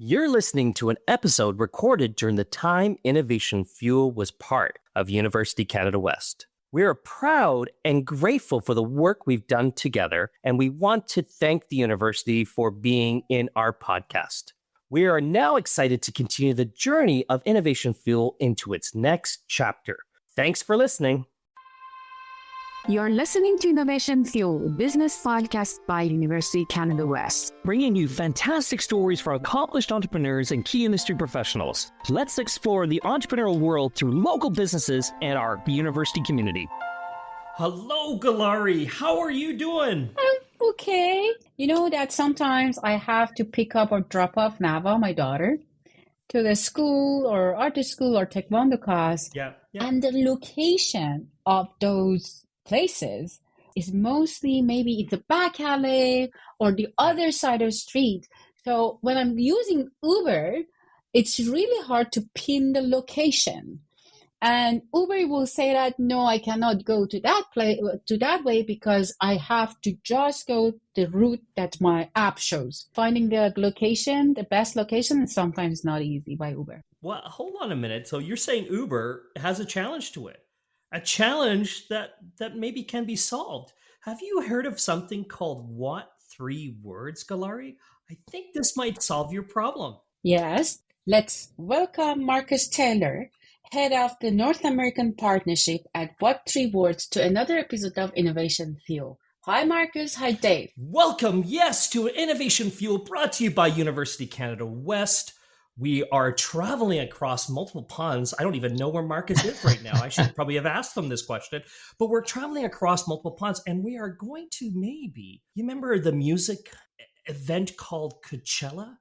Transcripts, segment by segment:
You're listening to an episode recorded during the time Innovation Fuel was part of University Canada West. We are proud and grateful for the work we've done together, and we want to thank the university for being in our podcast. We are now excited to continue the journey of Innovation Fuel into its next chapter. Thanks for listening. You're listening to Innovation Fuel, business podcast by University Canada West, bringing you fantastic stories for accomplished entrepreneurs and key industry professionals. Let's explore the entrepreneurial world through local businesses and our university community. Hello, Gelareh. How are you doing? I'm okay. You know that sometimes I have to pick up or drop off Nava, my daughter, to the school or art school or taekwondo class. Yeah. And the location of those places is mostly maybe in the back alley or the other side of the street. So when I'm using Uber, it's really hard to pin the location. And Uber will say that, no, I cannot go to that place, to that way, because I have to just go the route that my app shows. Finding the location, the best location, is sometimes not easy by Uber. Well, hold on a minute. So you're saying Uber has a challenge to it? A challenge that maybe can be solved. Have you heard of something called What 3 Words, Gelareh? I think this might solve your problem. Yes. Let's welcome Marcus Taylor, head of the North American Partnership at What 3 Words, to another episode of Innovation Fuel. Hi, Marcus. Hi, Dave. Welcome, yes, to Innovation Fuel, brought to you by University Canada West. We are traveling across multiple ponds. I don't even know where Marcus is right now. I should probably have asked him this question. But we're traveling across multiple ponds, and we are going to you remember the music event called Coachella?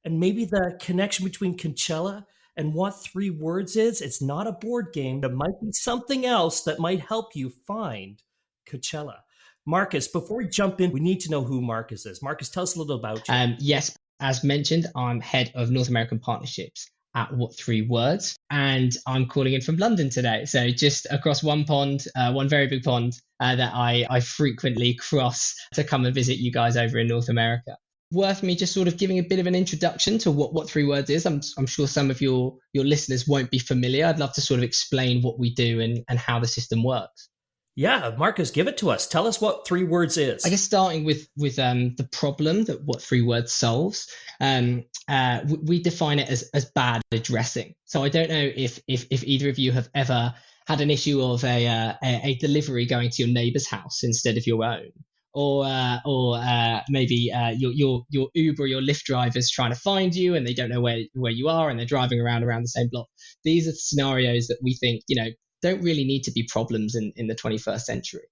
And maybe the connection between Coachella and What 3 Words is? It's not a board game. There might be something else that might help you find Coachella. Marcus, before we jump in, we need to know who Marcus is. Marcus, tell us a little about you. Yes. As mentioned, I'm head of North American Partnerships at What 3 Words, and I'm calling in from London today. So just across one pond, one very big pond that I frequently cross to come and visit you guys over in North America. Worth me just sort of giving a bit of an introduction to what 3 Words is. I'm sure some of your listeners won't be familiar. I'd love to sort of explain what we do and how the system works. Yeah, Marcus, give it to us. Tell us what 3 Words is. I guess starting with the problem that What 3 Words solves, we define it as bad addressing. So I don't know if either of you have ever had an issue of a delivery going to your neighbour's house instead of your own, or maybe your Uber or your Lyft driver's trying to find you and they don't know where you are and they're driving around the same block. These are scenarios that we think, don't really need to be problems in the 21st century.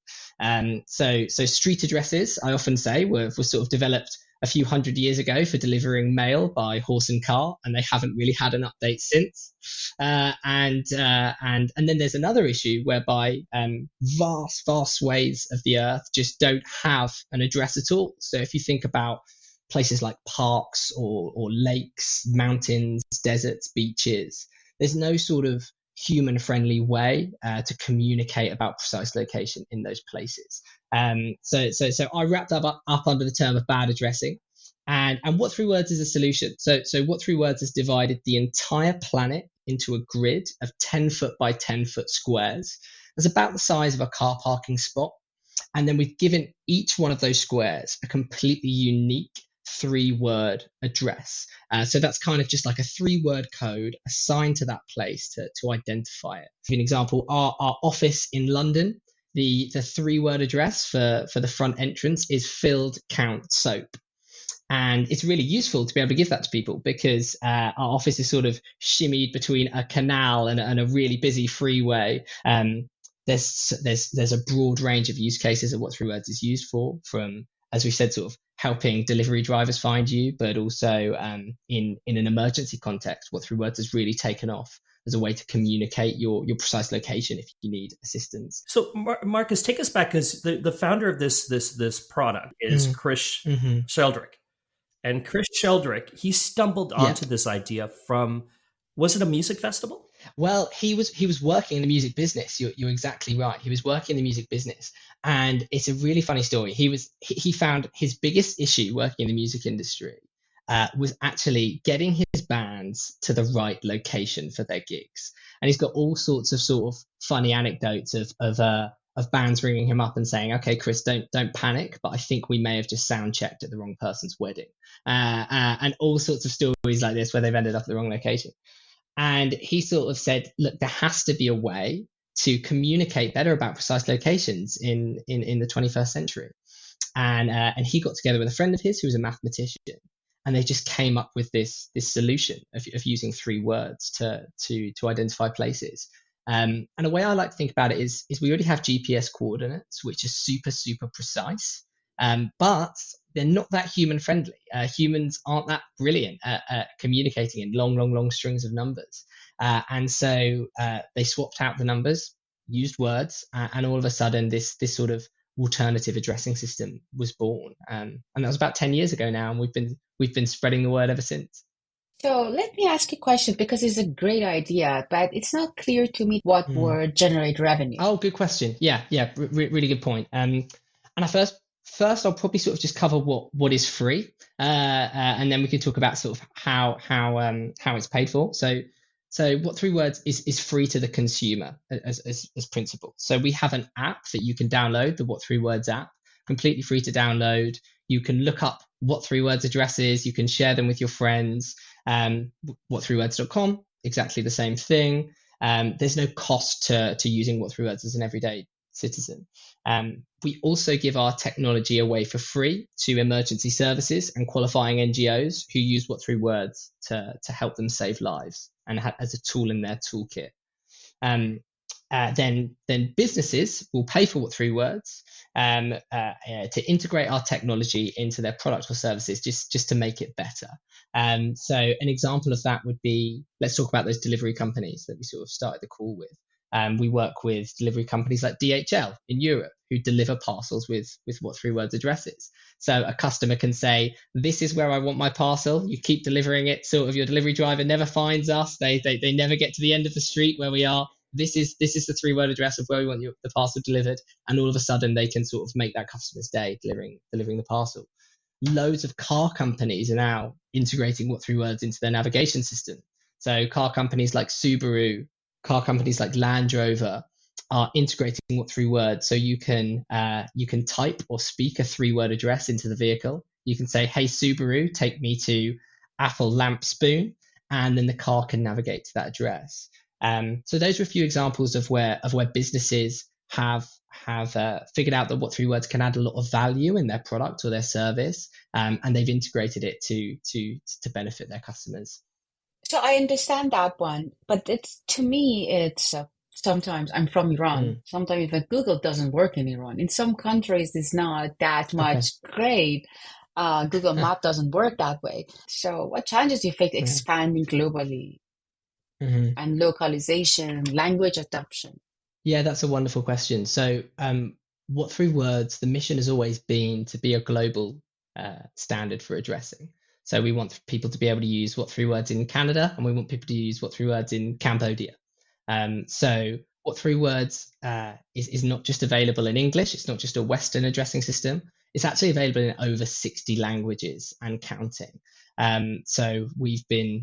So street addresses, I often say, were sort of developed a few hundred years ago for delivering mail by horse and car, and they haven't really had an update since. And then there's another issue whereby vast swathes of the earth just don't have an address at all. So if you think about places like parks or lakes, mountains, deserts, beaches, there's no sort of human-friendly way to communicate about precise location in those places. So I wrapped up under the term of bad addressing, and What 3 Words is a solution. So What 3 Words has divided the entire planet into a grid of 10-foot by 10-foot squares. It's about the size of a car parking spot, and then we've given each one of those squares a completely unique 3-word address. So that's kind of just like a 3-word code assigned to that place to identify it. For an example, our office in London, the 3-word address for the front entrance is filled count soap. And it's really useful to be able to give that to people because our office is sort of shimmied between a canal and a really busy freeway. There's a broad range of use cases of What 3 Words is used for, from, as we said, sort of helping delivery drivers find you, but also in an emergency context, What 3 Words has really taken off as a way to communicate your precise location if you need assistance. So Marcus, take us back, because the founder of this product is Chris Sheldrick. And Chris Sheldrick, he stumbled onto this idea from, was it a music festival? Well, he was working in the music business. You're exactly right. He was working in the music business, and it's a really funny story. He found his biggest issue working in the music industry was actually getting his bands to the right location for their gigs. And he's got all sorts of sort of funny anecdotes of bands ringing him up and saying, "Okay, Chris, don't panic, but I think we may have just sound checked at the wrong person's wedding," and all sorts of stories like this where they've ended up at the wrong location. And he sort of said, "Look, there has to be a way to communicate better about precise locations in the 21st century." And he got together with a friend of his who was a mathematician, and they just came up with this solution of using 3 words to identify places. And a way I like to think about it is we already have GPS coordinates, which are super precise, but they're not that human friendly. Humans aren't that brilliant at communicating in long strings of numbers. And so they swapped out the numbers, used words, and all of a sudden this sort of alternative addressing system was born. And that was about 10 years ago now, and we've been spreading the word ever since. So let me ask you a question because it's a great idea, but it's not clear to me what word generate revenue. Oh, good question. Yeah, really good point. And I first I'll probably sort of just cover what is free, and then we can talk about sort of how it's paid for. So what 3 words is free to the consumer as principle. So we have an app that you can download, the What 3 Words app, completely free to download. You can look up What 3 Words addresses. You can share them with your friends. What3words.com, exactly the same thing. There's no cost to using What 3 Words as an everyday citizen. We also give our technology away for free to emergency services and qualifying NGOs who use What 3 Words to help them save lives and as a tool in their toolkit. Then businesses will pay for What 3 Words to integrate our technology into their product or services just to make it better. So an example of that would be, let's talk about those delivery companies that we sort of started the call with. We work with delivery companies like DHL in Europe who deliver parcels with What 3 Words addresses. So a customer can say, "This is where I want my parcel." You keep delivering it, sort of your delivery driver never finds us. They never get to the end of the street where we are. This is the 3 word address of where we want the parcel delivered. And all of a sudden they can sort of make that customer's day delivering the parcel. Loads of car companies are now integrating What 3 Words into their navigation system. So car companies like Subaru, car companies like Land Rover are integrating What 3 Words. So you can type or speak a 3 word address into the vehicle. You can say, "Hey Subaru, take me to Apple Lamp Spoon," and then the car can navigate to that address. So those are a few examples of where businesses have figured out that What 3 Words can add a lot of value in their product or their service, and they've integrated it to benefit their customers. So I understand that one, but to me, it's sometimes I'm from Iran. Sometimes even Google doesn't work in Iran. In some countries, it's not that much great. Google Map doesn't work that way. So what challenges do you face expanding globally and localization, language adoption? Yeah, that's a wonderful question. So What 3 Words, the mission has always been to be a global standard for addressing. So we want people to be able to use What 3 Words in Canada, and we want people to use What 3 Words in Cambodia. So What 3 Words is not just available in English. It's not just a Western addressing system. It's actually available in over 60 languages and counting. So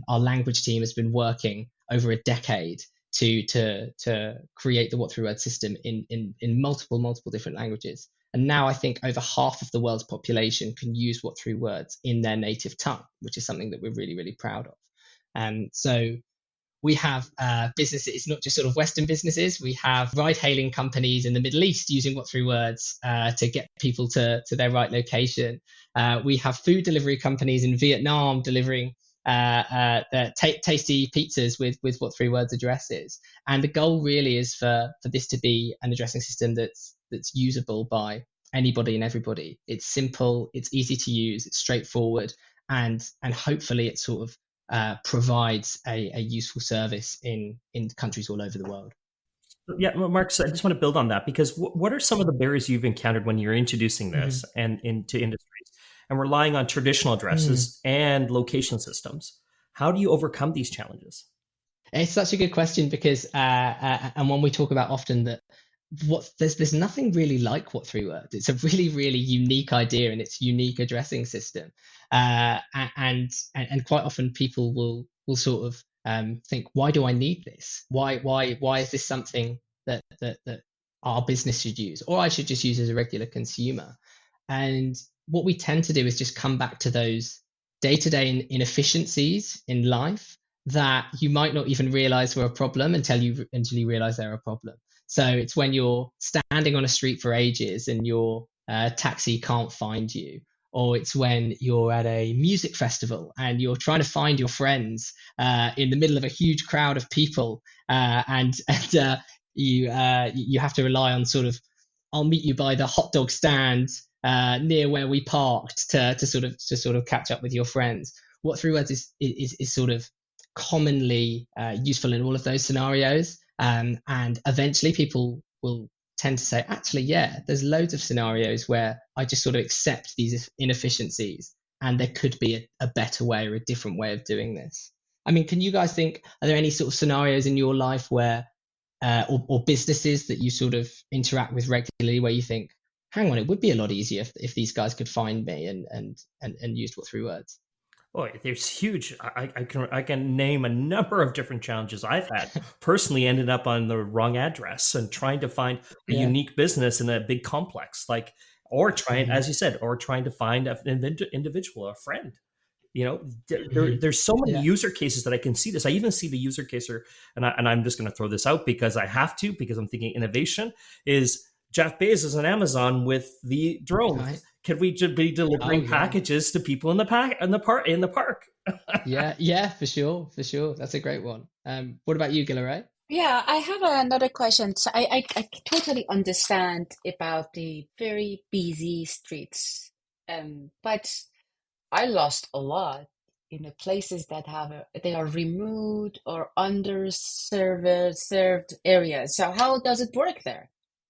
our language team has been working over a decade to create the What 3 Words system in multiple different languages. And now I think over half of the world's population can use What 3 Words in their native tongue, which is something that we're really proud of. So we have businesses, it's not just sort of Western businesses. We have ride-hailing companies in the Middle East using What 3 Words to get people to their right location. We have food delivery companies in Vietnam delivering tasty pizzas with What 3 Words addresses. And the goal really is for this to be an addressing system that's usable by anybody and everybody. It's simple, it's easy to use, it's straightforward, and hopefully it sort of provides a useful service in countries all over the world. Yeah, well, Mark, so I just want to build on that, because what are some of the barriers you've encountered when you're introducing this and into industries and relying on traditional addresses and location systems? How do you overcome these challenges? It's such a good question because, and one we talk about often, that there's nothing really like what three words. It's a really really unique idea and its unique addressing system, and quite often people will sort of think, why do I need this? Why is this something that our business should use, or I should just use as a regular consumer? And what we tend to do is just come back to those day-to-day inefficiencies in life that you might not even realize were a problem until you realize they're a problem. So it's when you're standing on a street for ages and your taxi can't find you, or it's when you're at a music festival and you're trying to find your friends in the middle of a huge crowd of people, and you have to rely on sort of, I'll meet you by the hot dog stand near where we parked to sort of catch up with your friends. What three words is sort of commonly useful in all of those scenarios. And eventually people will tend to say, actually, yeah, there's loads of scenarios where I just sort of accept these inefficiencies and there could be a better way or a different way of doing this. I mean, can you guys think, are there any sort of scenarios in your life where, or businesses that you sort of interact with regularly where you think, hang on, it would be a lot easier if these guys could find me and used what three words? Oh, there's huge. I can name a number of different challenges I've had. Personally, ended up on the wrong address and trying to find a Yeah. unique business in a big complex, like, or trying, as you said, or trying to find an individual, a friend. You know, there's so many Yeah. user cases that I can see this. I even see the user case, and I'm just going to throw this out because I have to, because I'm thinking innovation is Jeff Bezos on Amazon with the drones. Right. Could we just be delivering yeah. packages to people in the park? Yeah, for sure. That's a great one. What about you, Gelareh? Yeah, I have another question. So I totally understand about the very busy streets, but I lost a lot in the places that they are remote or served areas. So how does it work there?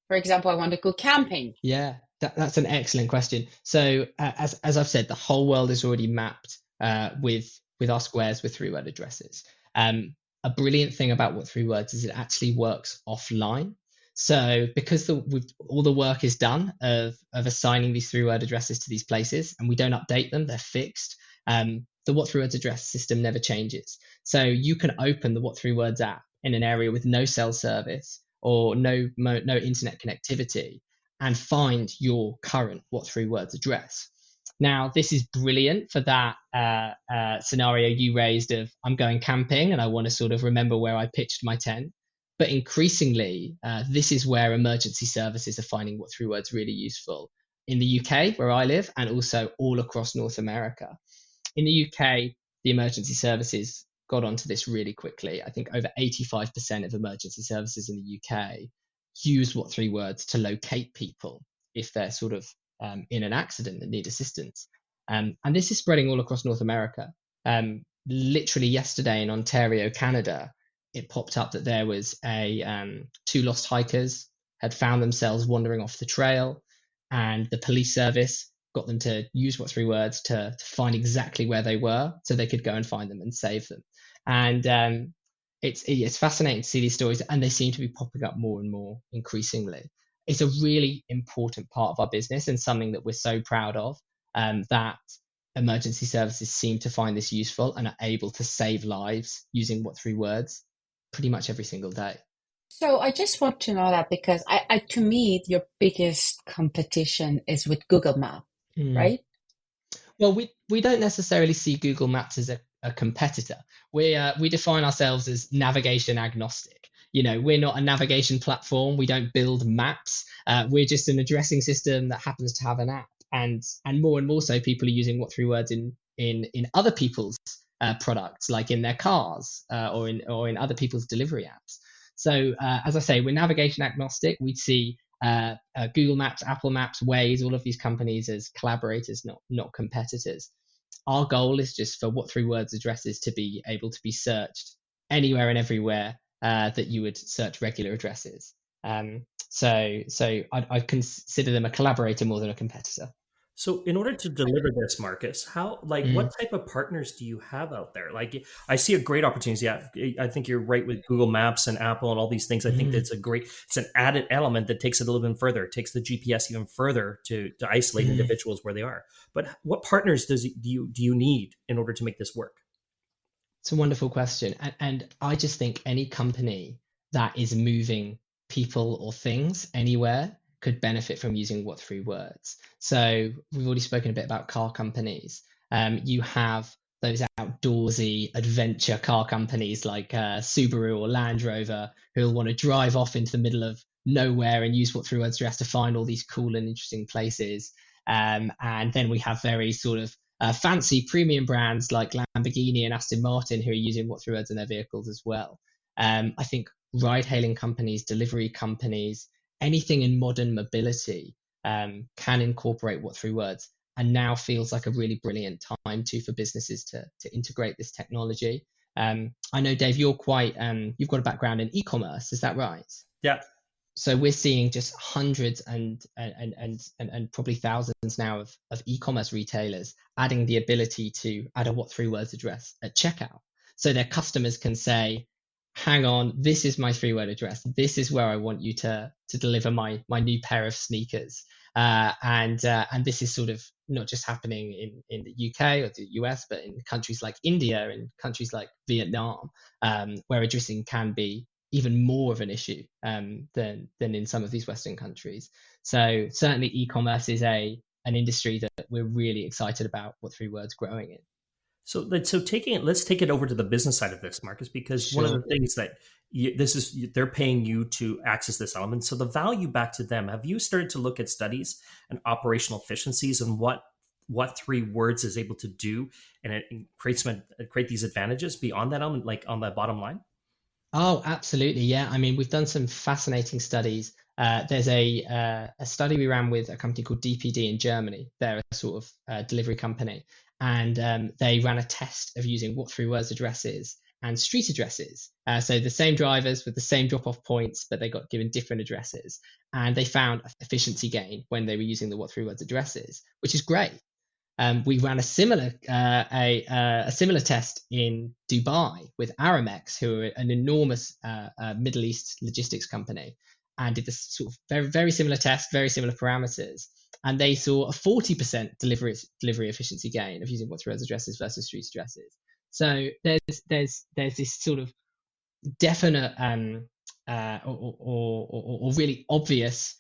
For example, I want to go camping. Yeah, that's an excellent question. So as I've said, the whole world is already mapped with our squares with three word addresses. A brilliant thing about what three words is it actually works offline. So because all the work is done of assigning these three word addresses to these places, and we don't update them, they're fixed. The what three words address system never changes. So you can open the what three words app in an area with no cell service or no internet connectivity and find your current what three words address. Now, this is brilliant for that scenario you raised of I'm going camping and I want to sort of remember where I pitched my tent. But increasingly, this is where emergency services are finding what three words really useful in the UK, where I live, and also all across North America. In the UK, the emergency services got onto this really quickly. I think over 85% of emergency services in the UK use what three words to locate people if they're sort of in an accident and need assistance. And this is spreading all across North America. Literally yesterday in Ontario, Canada, it popped up that there was two lost hikers had found themselves wandering off the trail, and the police service got them to use what three words to find exactly where they were so they could go and find them and save them. And it's fascinating to see these stories, and they seem to be popping up more and more increasingly. It's a really important part of our business and something that we're so proud of, that emergency services seem to find this useful and are able to save lives using what three words pretty much every single day. So I just want to know that because to me, your biggest competition is with Google Maps, right? Well, we don't necessarily see Google Maps as a competitor. We define ourselves as navigation agnostic. You know, we're not a navigation platform. We don't build maps. We're just an addressing system that happens to have an app. And more so, people are using what three words in other people's products, like in their cars or in other people's delivery apps. So as I say, we're navigation agnostic. We'd see Google Maps, Apple Maps, Waze, all of these companies as collaborators, not competitors. Our goal is just for what three words addresses to be able to be searched anywhere and everywhere that you would search regular addresses. So I'd consider them a collaborator more than a competitor. So in order to deliver this, Marcus, what Mm, type of partners do you have out there? Like I see a great opportunity. Yeah, I think you're right with Google Maps and Apple and all these things. I think mm, that's it's an added element that takes it a little bit further. It takes the GPS even further to isolate mm. individuals where they are. But what partners do you need in order to make this work? It's a wonderful question. And I just think any company that is moving people or things anywhere could benefit from using what three words. So we've already spoken a bit about car companies. You have those outdoorsy adventure car companies like Subaru or Land Rover who'll want to drive off into the middle of nowhere and use what three words address to find all these cool and interesting places. And then we have very sort of fancy premium brands like Lamborghini and Aston Martin who are using what three words in their vehicles as well. I think ride hailing companies, delivery companies, anything in modern mobility can incorporate what three words, and now feels like a really brilliant time too for businesses to integrate this technology. I know, Dave, you've got a background in e-commerce, is that right? Yeah. So we're seeing just hundreds and probably thousands now of e-commerce retailers adding the ability to add a what three words address at checkout. So their customers can say, hang on, this is my three word address. This is where I want you to deliver my new pair of sneakers. And this is sort of not just happening in the UK or the US, but in countries like India and countries like Vietnam, where addressing can be even more of an issue than in some of these Western countries. So certainly e-commerce is an industry that we're really excited about what three words growing in. Let's take it over to the business side of this, Marcus, because one of Sure. the things that they're paying you to access this element. So the value back to them. Have you started to look at studies and operational efficiencies and what three words is able to do, and it create these advantages beyond that element, like on the bottom line? Oh, absolutely. Yeah. I mean, we've done some fascinating studies. There's a study we ran with a company called DPD in Germany. They're a sort of delivery company. And they ran a test of using what three words addresses and street addresses. So the same drivers with the same drop off points, but they got given different addresses. And they found efficiency gain when they were using the what three words addresses, which is great. We ran a similar test in Dubai with Aramex, who are an enormous Middle East logistics company, and did this sort of very similar test, very similar parameters, and they saw a 40% delivery efficiency gain of using what's addresses versus street addresses. So there's this sort of definite or really obvious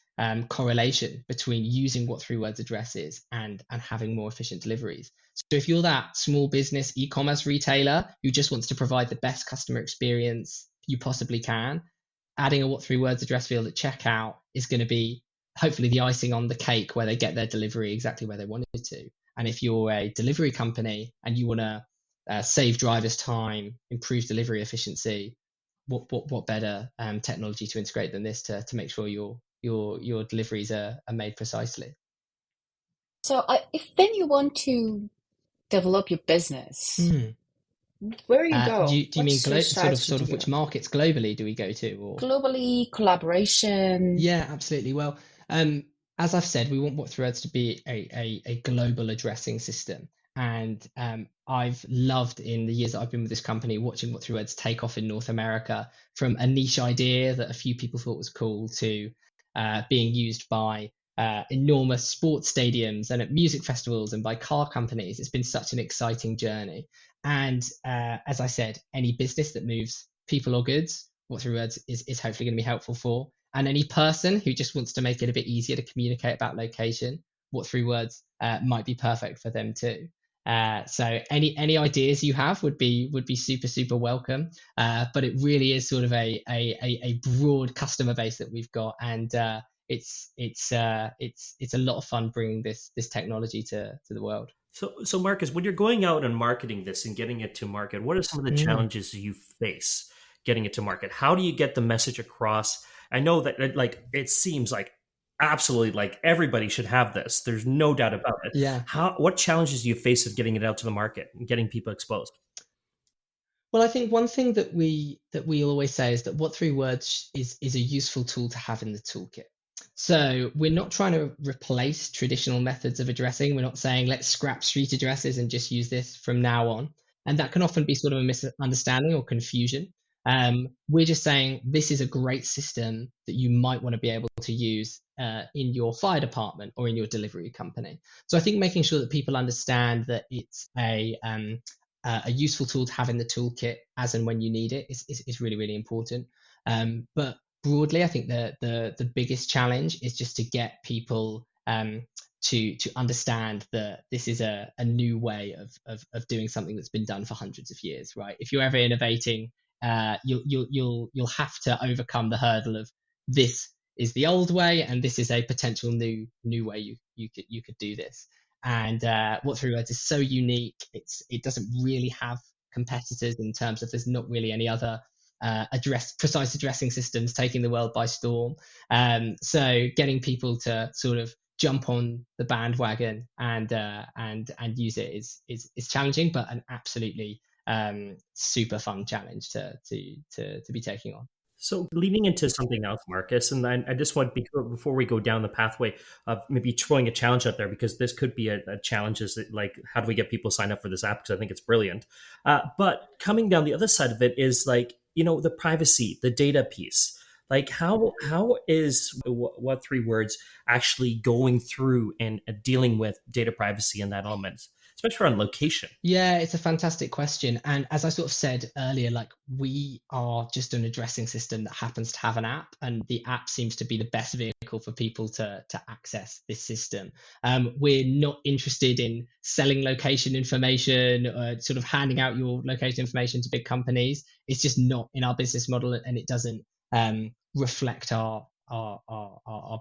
correlation between using what three words addresses and having more efficient deliveries. So if you're that small business e-commerce retailer who just wants to provide the best customer experience you possibly can, adding a what three words address field at checkout is going to be hopefully the icing on the cake where they get their delivery exactly where they want it to. And if you're a delivery company and you want to save drivers time, improve delivery efficiency, what better technology to integrate than this to make sure your deliveries are made precisely. So if then you want to develop your business, Hmm. where do you Do go? you mean What's your strategy sort to of go? which markets globally do we go to, or? Globally, collaboration. Yeah, absolutely. Well, as I've said, we want what threads to be a global addressing system. And I've loved in the years that I've been with this company watching what threads take off in North America from a niche idea that a few people thought was cool to being used by enormous sports stadiums and at music festivals and by car companies. It's been such an exciting journey. And as I said, any business that moves people or goods, what three words is hopefully going to be helpful for. And any person who just wants to make it a bit easier to communicate about location, what three words might be perfect for them too. So any ideas you have would be super welcome. But it really is sort of a broad customer base that we've got, and it's a lot of fun bringing this technology to the world. So Marcus, when you're going out and marketing this and getting it to market, what are some of the Mm, challenges you face getting it to market? How do you get the message across? I know that it seems like absolutely like everybody should have this. There's no doubt about it. yeah. What challenges do you face of getting it out to the market and getting people exposed? Well, I think one thing that we always say is that what three words is a useful tool to have in the toolkit. So we're not trying to replace traditional methods of addressing. We're not saying let's scrap street addresses and just use this from now on. And that can often be sort of a misunderstanding or confusion. We're just saying this is a great system that you might want to be able to use in your fire department or in your delivery company. So I think making sure that people understand that it's a useful tool to have in the toolkit as and when you need it is really, really important. But broadly, I think the biggest challenge is just to get people to understand that this is a new way of doing something that's been done for hundreds of years, right? If you're ever innovating, you'll have to overcome the hurdle of this is the old way and this is a potential new way you could do this. And what Three Words is so unique, it doesn't really have competitors in terms of there's not really any other precise addressing systems taking the world by storm. So getting people to sort of jump on the bandwagon and use it is challenging, but an absolutely super fun challenge to be taking on. So leading into something else, Marcus, and I just want, before we go down the pathway of maybe throwing a challenge out there, because this could be a challenge, is like, how do we get people signed up for this app? Because I think it's brilliant. But coming down the other side of it is like, the privacy, the data piece. Like how is what Three Words actually going through and dealing with data privacy in that element, especially around location? Yeah, it's a fantastic question. And as I sort of said earlier, like we are just an addressing system that happens to have an app, and the app seems to be the best vehicle for people to access this system. We're not interested in selling location information or sort of handing out your location information to big companies. It's just not in our business model, and it doesn't reflect our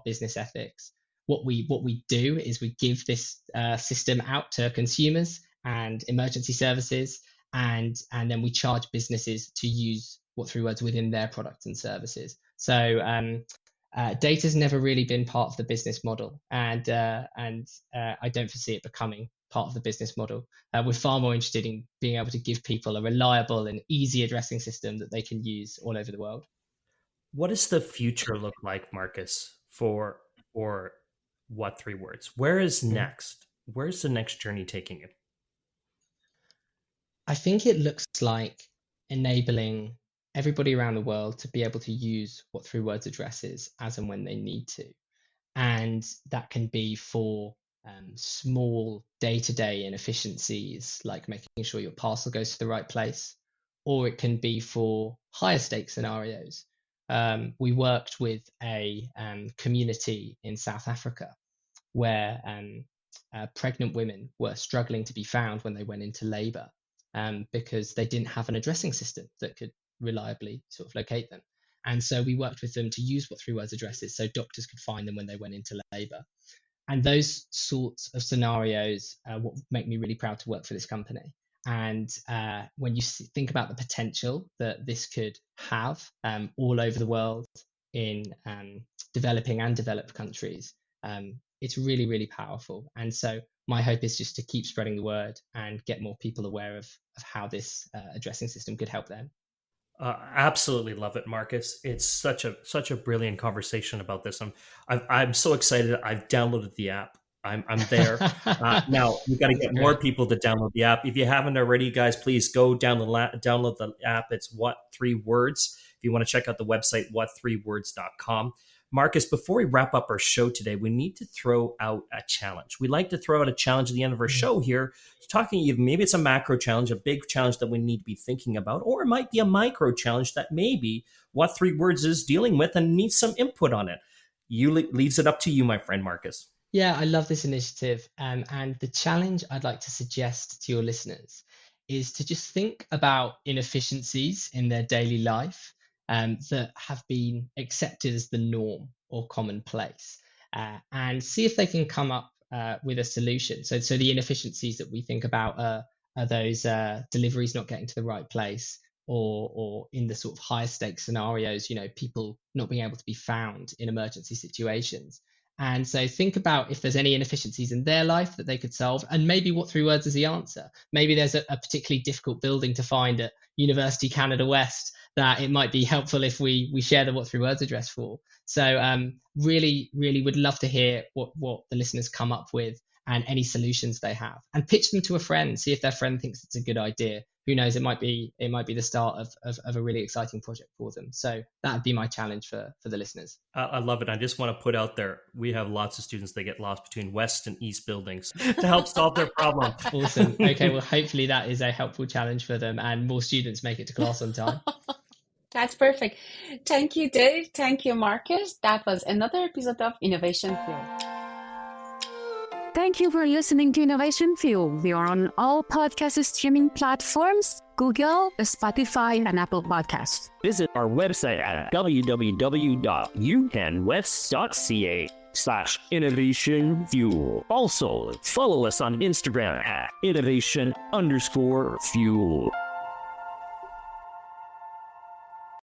business ethics. What we do is we give this system out to consumers and emergency services, and then we charge businesses to use what Three Words within their products and services. So data's never really been part of the business model, and I don't foresee it becoming part of the business model. We're far more interested in being able to give people a reliable and easy addressing system that they can use all over the world. What does the future look like, Marcus, for what Three Words? Where is next? Where's the next journey taking you? I think it looks like enabling everybody around the world to be able to use what Three Words addresses as and when they need to. And that can be for small day-to-day inefficiencies, like making sure your parcel goes to the right place, or it can be for higher stake scenarios. We worked with a community in South Africa where pregnant women were struggling to be found when they went into labor because they didn't have an addressing system that could reliably sort of locate them. And so we worked with them to use what Three Words addresses so doctors could find them when they went into labor. And those sorts of scenarios what make me really proud to work for this company. And when you think about the potential that this could have all over the world in developing and developed countries, it's really, really powerful. And so my hope is just to keep spreading the word and get more people aware of how this addressing system could help them. Absolutely love it, Marcus. It's such a brilliant conversation about this. I'm so excited. I've downloaded the app. I'm there. Now we've got to get more people to download the app. If you haven't already, guys, please go download the app. It's What Three Words. If you want to check out the website, what3words.com. Marcus, before we wrap up our show today, we need to throw out a challenge. We like to throw out a challenge at the end of our show here, talking maybe it's a macro challenge, a big challenge that we need to be thinking about, or it might be a micro challenge that maybe What Three Words is dealing with and needs some input on it. Leaves it up to you, my friend Marcus. Yeah, I love this initiative. And the challenge I'd like to suggest to your listeners is to just think about inefficiencies in their daily life that have been accepted as the norm or commonplace, and see if they can come up with a solution. So the inefficiencies that we think about are those deliveries not getting to the right place, or in the sort of higher stakes scenarios, people not being able to be found in emergency situations. And so think about if there's any inefficiencies in their life that they could solve, and maybe what Three Words is the answer. Maybe there's a particularly difficult building to find at University Canada West that it might be helpful if we share the What 3 Words address for. So really would love to hear what the listeners come up with and any solutions they have, and pitch them to a friend, see if their friend thinks it's a good idea. Who knows, it might be the start of a really exciting project for them. So that would be my challenge for the listeners. I love it. I just want to put out there, we have lots of students that get lost between West and East buildings to help solve their problem. Awesome. Okay, well, hopefully that is a helpful challenge for them and more students make it to class on time. That's perfect. Thank you, Dave. Thank you, Marcus. That was another episode of Innovation Fuel. Thank you for listening to Innovation Fuel. We are on all podcast streaming platforms, Google, Spotify, and Apple Podcasts. Visit our website at www.upenwest.ca/Innovation Fuel. Also, follow us on Instagram at innovation_fuel.